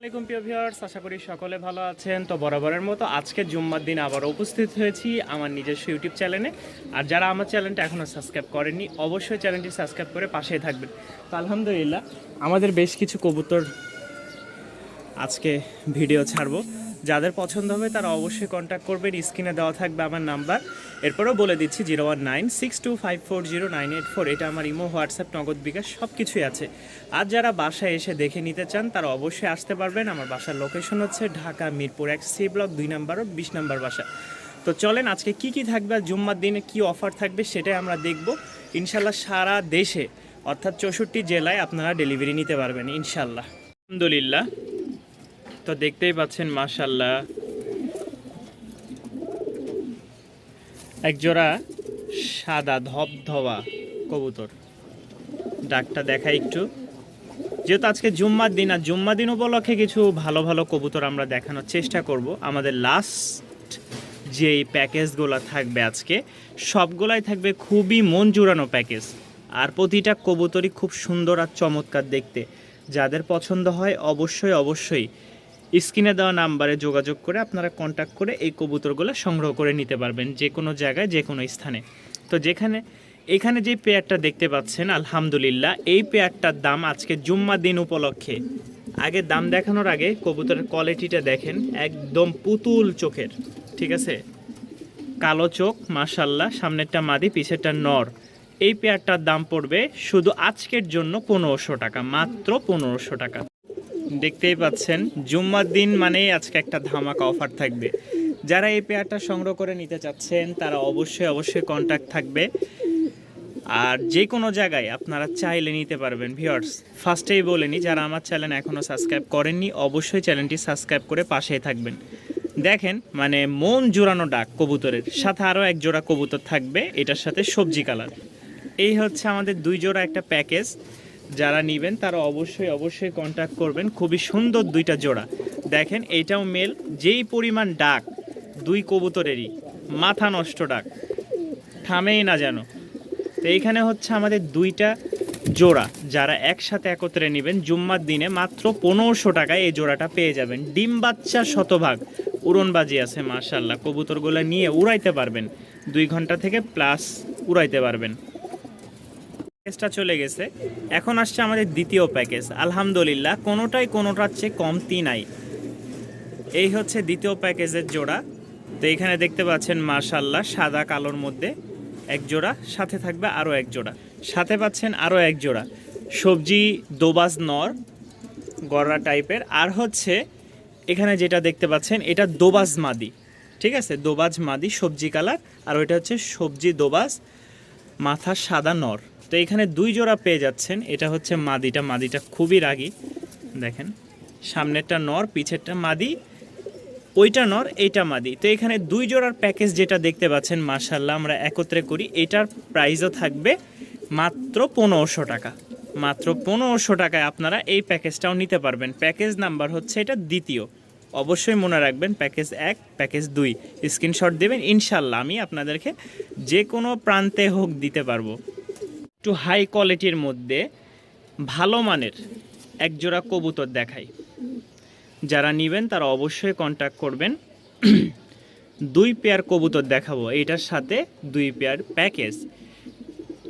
আসসালামাইকুম প্রিয় ভিউয়ার্স, আশা করি সকলে ভালো আছেন। তো বরাবরের মতো আজকে জুম্মার দিন আবার উপস্থিত হয়েছি আমার নিজস্ব ইউটিউব চ্যানেলে। আর যারা আমার চ্যানেলটা এখনও সাবস্ক্রাইব করেননি অবশ্যই চ্যানেলটি সাবস্ক্রাইব করে পাশেই থাকবেন। তো আলহামদুলিল্লাহ আমাদের বেশ কিছু কবুতর আজকে ভিডিও ছাড়বো। যাদের পছন্দ হবে তারা অবশ্যই কন্ট্যাক্ট করবেন, স্ক্রিনে দেওয়া থাকবে আমার নাম্বার। এরপরেও বলে দিচ্ছি 01962540984, এটা আমার ইমো, হোয়াটসঅ্যাপ, নগদ, বিকাশ সব কিছুই আছে। আর যারা বাসায় এসে দেখে নিতে চান তারা অবশ্যই আসতে পারবেন। আমার বাসার লোকেশন হচ্ছে ঢাকা মিরপুর 1C ব্লক 2 নম্বর 20 নম্বর বাসা। তো চলেন আজকে কি কি থাকবে আর জুম্মার দিনে কি অফার থাকবে সেটাই আমরা দেখব। ইনশাল্লাহ সারা দেশে অর্থাৎ 64 জেলায় আপনারা ডেলিভারি নিতে পারবেন ইনশাল্লাহ। আলহামদুলিল্লাহ, তো দেখতেই পাচ্ছেন মাশাআল্লাহ একজোড়া সাদা ধবধবা কবুতর। ডাকটা দেখাই একটু, যেহেতু আজকে জুম্মার দিন আর জুম্মার দিন উপলক্ষে কিছু ভালো ভালো কবুতর আমরা দেখানোর চেষ্টা করব। আমাদের লাস্ট যেই প্যাকেজগুলো থাকবে আজকে সবগুলাই থাকবে খুবই মন জুড়ানো প্যাকেজ, আর প্রতিটা কবুতরই খুব সুন্দর আর চমৎকার দেখতে। যাদের পছন্দ হয় অবশ্যই স্ক্রিনে দেওয়া নাম্বারে যোগাযোগ করে আপনারা কন্ট্যাক্ট করে এই কবুতরগুলো সংগ্রহ করে নিতে পারবেন যে কোনো জায়গায় যে কোনো স্থানে। তো এখানে যে পেয়ারটা দেখতে পাচ্ছেন আলহামদুলিল্লাহ এই পেয়ারটার দাম আজকে জুম্মার দিন উপলক্ষে, আগে দাম দেখানোর আগে কবুতরের কোয়ালিটিটা দেখেন, একদম পুতুল চোখের, ঠিক আছে, কালো চোখ মাশাআল্লাহ, সামনেরটা মাদি পিছেরটা নর। এই পেয়ারটার দাম পড়বে শুধু আজকের জন্য 1500 টাকা, মাত্র 1500 টাকা। দেখতেই পাচ্ছেন জুম্মার দিন মানেই আজকে একটা ধামাকা অফার থাকবে। যারা এই পেয়ারটা সংগ্রহ করে নিতে চাচ্ছেন তারা অবশ্যই কন্ট্যাক্ট থাকবে, আর যে কোনো জায়গায় আপনারা চাইলে নিতে পারবেন। ভিউয়ার্স, ফার্স্টেই বলে নিই, যারা আমার চ্যানেল এখনও সাবস্ক্রাইব করেননি অবশ্যই চ্যানেলটি সাবস্ক্রাইব করে পাশেই থাকবেন। দেখেন মানে মন জোড়ানো ডাক কবুতরের সাথে আরও এক জোড়া কবুতর থাকবে, এটার সাথে সবজি কালার। এই হচ্ছে আমাদের 2 জোড়া একটা প্যাকেজ। যারা নেবেন তারা অবশ্যই কন্ট্যাক্ট করবেন। খুবই সুন্দর 2টা জোড়া। দেখেন এইটাও মেল, যেই পরিমাণ ডাক 2 কবুতরেরই মাথা নষ্ট ডাক, থামেই না যেন। তো এইখানে হচ্ছে আমাদের 2টা জোড়া, যারা একসাথে একত্রে নেবেন জুম্মার দিনে মাত্র 1500 টাকায় এই জোড়াটা পেয়ে যাবেন। ডিম বাচ্চা শতভাগ উড়নবাজি আছে মাশাআল্লাহ, কবুতরগুলো নিয়ে উড়াইতে পারবেন, 2 ঘন্টা থেকে প্লাস উড়াইতে পারবেন। প্যাকেজটা চলে গেছে, এখন আসছে আমাদের দ্বিতীয় প্যাকেজ। আলহামদুলিল্লাহ কোনোটার চেয়ে কমতি নাই। এই হচ্ছে দ্বিতীয় প্যাকেজের জোড়া। তো এখানে দেখতে পাচ্ছেন মাশাআল্লাহ সাদা কালোর মধ্যে এক জোড়া, সাথে থাকবে আরও এক জোড়া, সাথে পাচ্ছেন আরও এক জোড়া সবজি দোবাজ নর গররা টাইপের। আর হচ্ছে এখানে যেটা দেখতে পাচ্ছেন এটা দোবাজ মাদি, ঠিক আছে, দোবাজ মাদি সবজি কালার, আর ওইটা হচ্ছে সবজি দোবাজ মাথা সাদা নর। তো এখানে 2 জোড়া পেয়ে যাচ্ছেন। এটা হচ্ছে মাদিটা খুবই রাগী, দেখেন সামনেরটা নর পিছেরটা মাদি, ওইটা নর এইটা মাদি। তো এখানে 2 জোড়ার প্যাকেজ যেটা দেখতে পাচ্ছেন মাশাআল্লাহ আমরা একত্রে করি, এটার প্রাইসও থাকবে মাত্র 1500 টাকা। মাত্র 1500 টাকায় আপনারা এই প্যাকেজটাও নিতে পারবেন। প্যাকেজ নাম্বার হচ্ছে এটা দ্বিতীয়, অবশ্যই মনে রাখবেন প্যাকেজ 1 প্যাকেজ 2 স্ক্রিনশট দেবেন, ইনশাল্লাহ আমি আপনাদেরকে যে কোনো প্রান্তে হোক দিতে পারবো। একটু হাই কোয়ালিটির মধ্যে ভালো মানের এক জোড়া কবুতর দেখাই, যারা নেবেন তারা অবশ্যই কন্ট্যাক্ট করবেন। 2 পেয়ার কবুতর দেখাবো, এইটার সাথে 2 পেয়ার প্যাকেজ।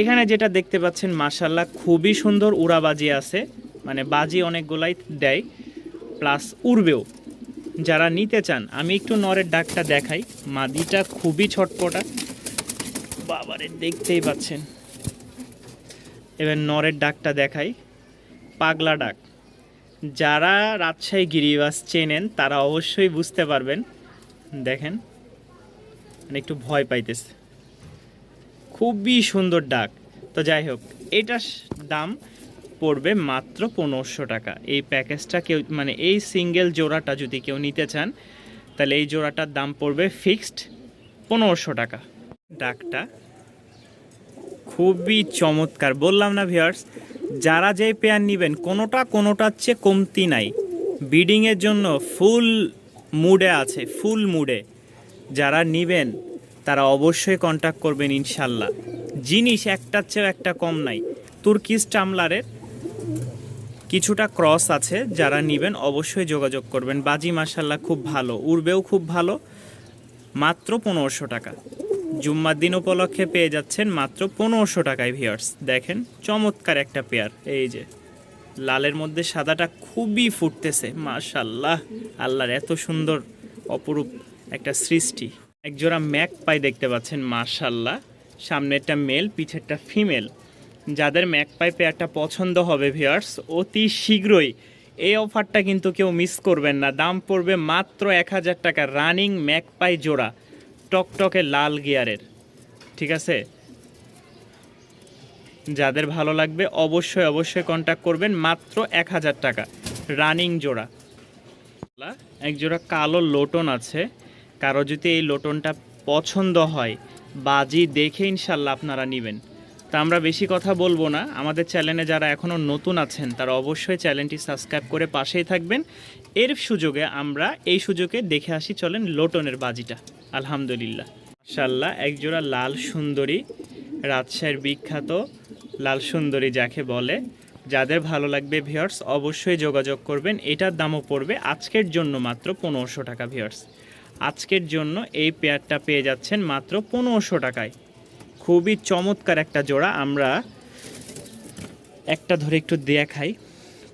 এখানে যেটা দেখতে পাচ্ছেন মাশাআল্লাহ খুবই সুন্দর উড়াবাজি আছে, মানে বাজি অনেকগুলাই দেয় প্লাস উড়বেও। যারা নিতে চান আমি একটু নরের ডাকটা দেখাই, মাদিটা খুবই ছটপটা বাবারে, দেখতেই পাচ্ছেন। এবার নরের ডাকটা দেখাই, পাগলা ডাক। যারা রাজশাহী গিরিবাস চেনেন তারা অবশ্যই বুঝতে পারবেন। দেখেন মানে একটু ভয় পাইতেছে, খুবই সুন্দর ডাক। তো যাই হোক, এটার দাম পড়বে মাত্র 1500 টাকা। এই প্যাকেজটা কেউ মানে এই সিঙ্গেল জোড়াটা যদি কেউ নিতে চান তাহলে এই জোড়াটার দাম পড়বে ফিক্সড 1500 টাকা। ডাকটা খুবই চমৎকার, বললাম না ভিউয়ার্স, যারা যেই পেয়ার নেবেন কোনোটার চেয়ে কমতি নাই। ব্রিডিংয়ের জন্য ফুল মুডে আছে, ফুল মুডে। যারা নেবেন তারা অবশ্যই কন্ট্যাক্ট করবেন ইনশাল্লাহ। জিনিস একটার চেয়েও একটা কম নাই। তুর্কিশ টামলারের কিছুটা ক্রস আছে, যারা নেবেন অবশ্যই যোগাযোগ করবেন। বাজি মাশাল্লাহ খুব ভালো, উড়বেও খুব ভালো। মাত্র 1500 টাকা জুম্মার দিন উপলক্ষে পেয়ে যাচ্ছেন মাত্র 1500 টাকায় ভিউয়ার্স। দেখেন চমৎকার একটা পেয়ার, এই যে লালের মধ্যে সাদাটা খুবই ফুটতেছে মাশাল্লাহ। আল্লাহর এত সুন্দর অপরূপ একটা সৃষ্টি। একজোড়া ম্যাক পাই দেখতে পাচ্ছেন মাশাল্লাহ, সামনেরটা মেল পিছেরটা ফিমেল। যাদের ম্যাক পাই পেয়ারটা পছন্দ হবে ভিউয়ার্স, অতি শীঘ্রই এই অফারটা কিন্তু কেউ মিস করবেন না। দাম পড়বে মাত্র 1000 টাকা, রানিং ম্যাক পাই জোড়া, টকটকে লাল গিয়ারের। ঠিক আছে, যাদের ভালো লাগবে অবশ্যই অবশ্যই কন্ট্যাক্ট করবেন। মাত্র 1000 টাকা রানিং জোড়া। এক জোড়া কালো লোটন আছে, কারো যদি এই লোটনটা পছন্দ হয় বাজি দেখে ইনশাল্লাহ আপনারা নেবেন। তা আমরা বেশি কথা বলবো না, আমাদের চ্যানেলে যারা এখনও নতুন আছেন তারা অবশ্যই চ্যানেলটি সাবস্ক্রাইব করে পাশেই থাকবেন। এর সুযোগে আমরা এই সুযোগে দেখে আসি, চলেন লোটনের বাজিটা। আলহামদুলিল্লাহ মাশাল্লাহ, একজোড়া লাল সুন্দরী, রাজশাহীর বিখ্যাত লাল সুন্দরী যাকে বলে। যাদের ভালো লাগবে ভিউয়ার্স অবশ্যই যোগাযোগ করবেন। এটার দামও পড়বে আজকের জন্য মাত্র 1500 টাকা ভিউয়ার্স। আজকের জন্য এই পেয়ারটা পেয়ে যাচ্ছেন মাত্র 1500 টাকায়। খুবই চমৎকার একটা জোড়া। আমরা একটা ধরে একটু দেখাই,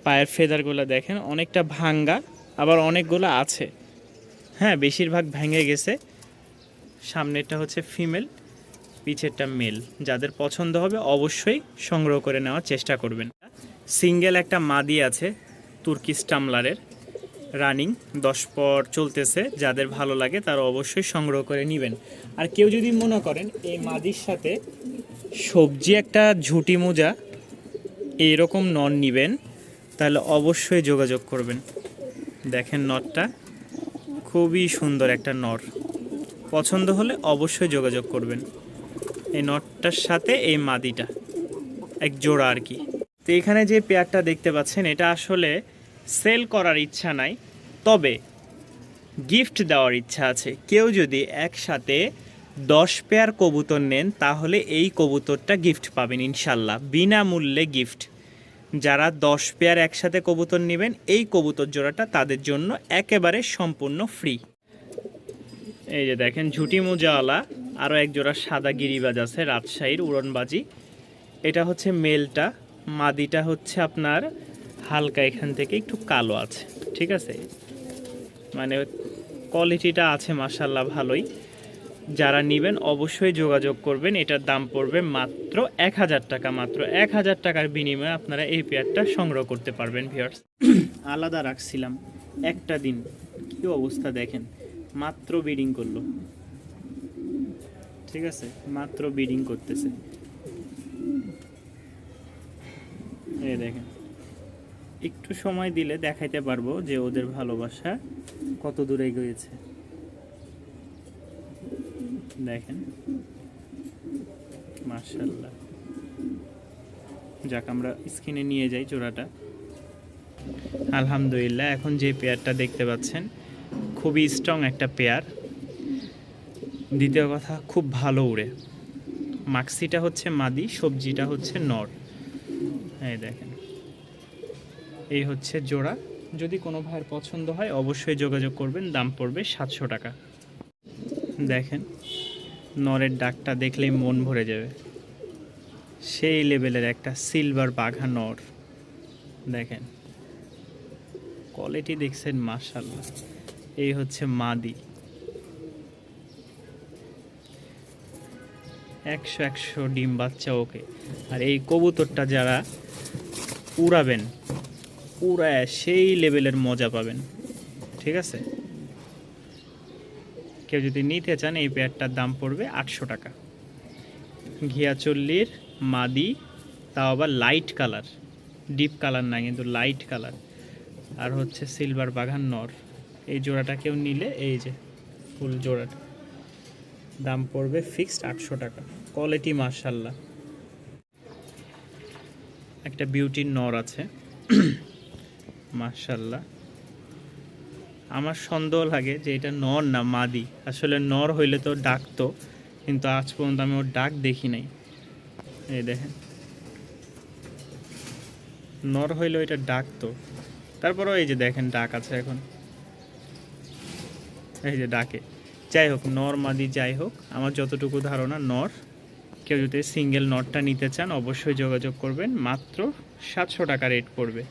পায়ের ফেদারগুলো দেখেন অনেকটা ভাঙ্গা, আবার অনেকগুলো আছে, হ্যাঁ বেশিরভাগ ভেঙে গেছে। সামনেরটা হচ্ছে ফিমেল, পিছেরটা মেল। যাদের পছন্দ হবে অবশ্যই সংগ্রহ করে নেওয়ার চেষ্টা করবেন। সিঙ্গেল একটা মাদি আছে তুর্কি স্টামলারের, রানিং 10 পর চলতেছে। যাদের ভালো লাগে তারা অবশ্যই সংগ্রহ করে নেবেন। আর কেউ যদি মনে করেন এই মাদির সাথে সবজি একটা ঝুটি মোজা এইরকম নর নেবেন, তাহলে অবশ্যই যোগাযোগ করবেন। দেখেন নরটা খুবই সুন্দর একটা নর, পছন্দ হলে অবশ্যই যোগাযোগ করবেন। এই নটটার সাথে এই মাদিটা এক জোড়া আর কি। তো এখানে যে পেয়ারটা দেখতে পাচ্ছেন এটা আসলে সেল করার ইচ্ছা নাই, তবে গিফট দেওয়ার ইচ্ছা আছে। কেউ যদি একসাথে 10 পেয়ার কবুতর নেন তাহলে এই কবুতরটা গিফট পাবেন ইনশাল্লাহ, বিনামূল্যে গিফট। যারা 10 পেয়ার একসাথে কবুতর নেবেন এই কবুতর জোড়াটা তাদের জন্য একেবারে সম্পূর্ণ ফ্রি। এই যে দেখেন ঝুটি মোজাওয়ালা আরও এক জোড়া সাদা গিরিবাজ আছে, রাজশাহীর উড়নবাজি। এটা হচ্ছে মেলটা, মাদিটা হচ্ছে আপনার হালকা এখান থেকে একটু কালো আছে। ঠিক আছে, মানে কোয়ালিটিটা আছে মাশাল্লাহ ভালোই। যারা নেবেন অবশ্যই যোগাযোগ করবেন। এটার দাম পড়বে মাত্র 1000 টাকা। মাত্র 1000 টাকার বিনিময়ে আপনারা এই পেয়ারটা সংগ্রহ করতে পারবেন ভিউয়ার্স। আলাদা রাখছিলাম একটা দিন, কি অবস্থা দেখেন, মাত্র ব্রিডিং করলো। ঠিক আছে, মাত্র ব্রিডিং করতেছে। এই দেখেন, একটু সময় দিলে দেখাইতে পারবো যে ওদের ভালোবাসা কত দূরে গিয়েছে। দেখেন মাশাআল্লাহ। যাক আমরা স্ক্রিনে নিয়ে যাই জোড়াটা। আলহামদুলিল্লাহ, এখন যে পেয়ারটা দেখতে পাচ্ছেন খুবই স্ট্রং একটা পেয়ার। দ্বিতীয় কথা খুব ভালো উড়ে। মাক্সিটা হচ্ছে মাদি, সবজিটা হচ্ছে নর। এই দেখেন, এই হচ্ছে জোড়া। যদি কোনো ভাইয়ের পছন্দ হয় অবশ্যই যোগাযোগ করবেন। দাম পড়বে 700 টাকা। দেখেন নরের ডাকটা দেখলেই মন ভরে যাবে, সেই লেভেলের একটা সিলভার বাঘা নর। দেখেন কোয়ালিটি দেখছেন মাশাআল্লাহ। এই হচ্ছে মাদি, 100 ডিম বাচ্চা ওকে। আর এই কবুতরটা যারা উড়াবেন, উড়ায় সেই লেভেলের মজা পাবেন। ঠিক আছে, কেউ যদি নিতে চান এই পেয়ারটার দাম পড়বে 800 টাকা। ঘিয়াচল্লির মাদি, তাও আবার লাইট কালার, ডিপ কালার না কিন্তু লাইট কালার। আর হচ্ছে সিলভার বাঘান নর। এই জোড়াটা কেউ নিলে এই যে ফুল জোড়াটা দাম পড়বে ফিক্সড 800 টাকা। কোয়ালিটি মাশাআল্লাহ। একটা বিউটির নর আছে মাশাআল্লাহ। আমার সন্দেহ লাগে যে এটা নর না মাদি। আসলে নর হইলে তো ডাকতো, কিন্তু আজ পর্যন্ত আমি ওর ডাক দেখি নাই। এই দেখেন নর হইলেও এটা ডাক তো, তারপরেও এই যে দেখেন ডাক আছে এখন, এই যে ডাকে। যাই হোক, নর মাদি যাই হোক, আমার যতটুকু ধারণা নর। কেউ যদি সিঙ্গেল নটটা নিতে চান অবশ্যই যোগাযোগ করবেন। মাত্র 700 টাকা রেট পড়বে,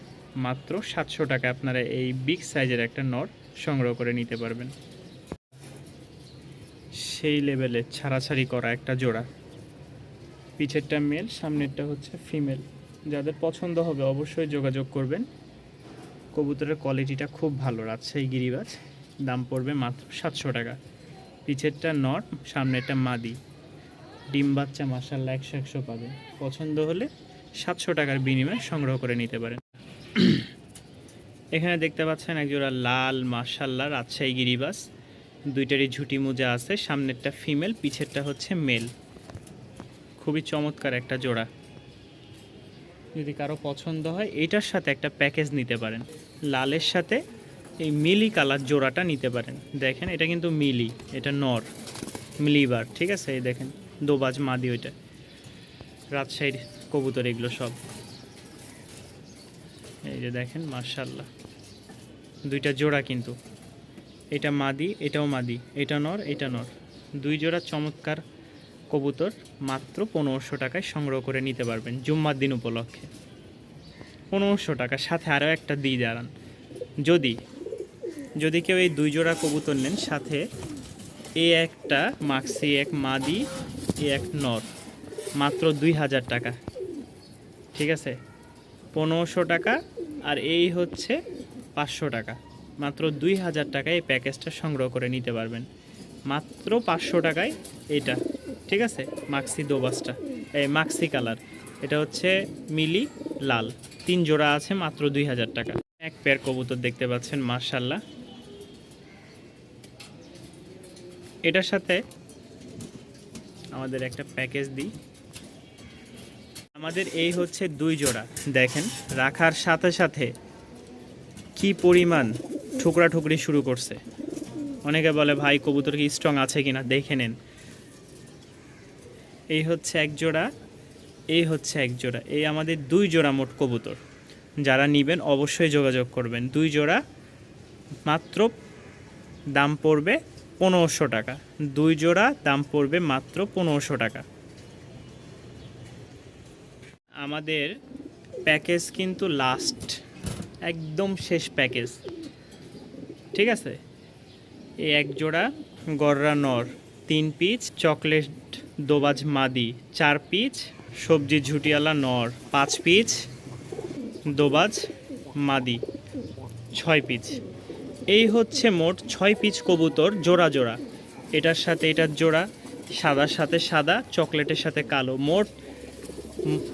মাত্র 700 টাকা আপনারা এই বিগ সাইজের একটা নর সংগ্রহ করে নিতে পারবেন। সেই লেভেলে ছাড়াছাড়ি করা একটা জোড়া, পিছেরটা মেল, সামনেরটা হচ্ছে ফিমেল। যাদের পছন্দ হবে অবশ্যই যোগাযোগ করবেন। কবুতরের কোয়ালিটিটা খুব ভালো, রাজশাহী গিরিবাজ। দাম পড়বে মাত্র 700 টাকা। পিছেরটা নর, সামনেরটা মাদি। ডিম বাচ্চা মাশাআল্লাহ 100 পাবেন। পছন্দ হলে 700 টাকার বিনিময়ে সংগ্রহ করে নিতে পারেন। এখানে দেখতে পাচ্ছেন একজোড়া লাল মাশাআল্লাহ রাজশাহী গিরিবাজ। দুইটারই ঝুটি মোজা আছে, সামনেরটা ফিমেল, পিছেরটা হচ্ছে মেল। খুবই চমৎকার একটা জোড়া। যদি কারো পছন্দ হয় এটার সাথে একটা প্যাকেজ নিতে পারেন, লালের সাথে এই মিলি কালার জোড়াটা নিতে পারেন। দেখেন এটা কিন্তু মিলি, এটা নর মিলিবার, ঠিক আছে। এই দেখেন দোবাজ মাদি, ওইটা রাজশাহীর কবুতর এগুলো সব। এই যে দেখেন মাশাআল্লাহ দুইটা জোড়া, কিন্তু এটা মাদি, এটাও মাদি, এটা নর, এটা নর। দুই জোড়া চমৎকার কবুতর মাত্র 1500 টাকায় সংগ্রহ করে নিতে পারবেন জুম্মার দিন উপলক্ষে। 1500 টাকা, সাথে আরও একটা দিয়ে দাঁড়ান। যদি কেউ এই দুই জোড়া কবুতর নেন, সাথে এ একটা মাক্সি, এক মাদি, এ এক নর, মাত্র 2000 টাকা, ঠিক আছে। 1500 টাকা আর এই হচ্ছে 500 টাকা, মাত্র 2000 টাকায় এই প্যাকেজটা সংগ্রহ করে নিতে পারবেন। মাত্র 500 টাকায় এটা, ঠিক আছে। মাক্সি দোবাসটা, এই মাক্সি কালার, এটা হচ্ছে মিলি লাল, 3 জোড়া আছে, মাত্র 2000 টাকা। এক পেয়ার কবুতর দেখতে পাচ্ছেন মাশাআল্লাহ। এটার সাথে আমাদের একটা প্যাকেজ দিই। আমাদের এই হচ্ছে 2 জোড়া, দেখেন রাখার সাথে সাথে কি পরিমাণ ঠুকরা ঠুকরি শুরু করছে। অনেকে বলে ভাই কবুতর কি স্ট্রং আছে কিনা, দেখে নেন। এই হচ্ছে এক জোড়া, এই হচ্ছে এক জোড়া, এই আমাদের 2 জোড়া মোট কবুতর। যারা নেবেন অবশ্যই যোগাযোগ করবেন। 2 জোড়া, মাত্র দাম পড়বে 1500 টাকা। 2 জোড়া দাম পড়বে মাত্র 1500 টাকা। আমাদের প্যাকেজ কিন্তু লাস্ট, একদম শেষ প্যাকেজ, ঠিক আছে। এই এক জোড়া গররা নর, 3 পিচ চকলেট দোবাজ মাদি, 4 পিচ সবজি ঝুটিয়ালা নর, 5 পিচ দোবাজ মাদি, 6 পিচ। এই হচ্ছে মোট 6 পিচ কবুতর জোড়া জোড়া। এটার সাথে এটার জোড়া, সাদার সাথে সাদা, চকলেটের সাথে কালো, মোট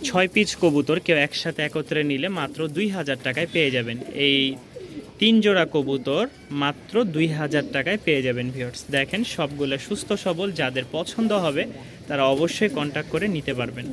6 পিচ কবুতর কেউ একসাথে একত্রে নিলে মাত্র 2000 টাকায় পেয়ে যাবেন। এই 3 জোড়া কবুতর মাত্র 2000 টাকায় পেয়ে যাবেন ভিউয়ার্স। দেখেন সবগুলো সুস্থ সবল, যাদের পছন্দ হবে তারা অবশ্যই কন্ট্যাক্ট করে নিতে পারবেন।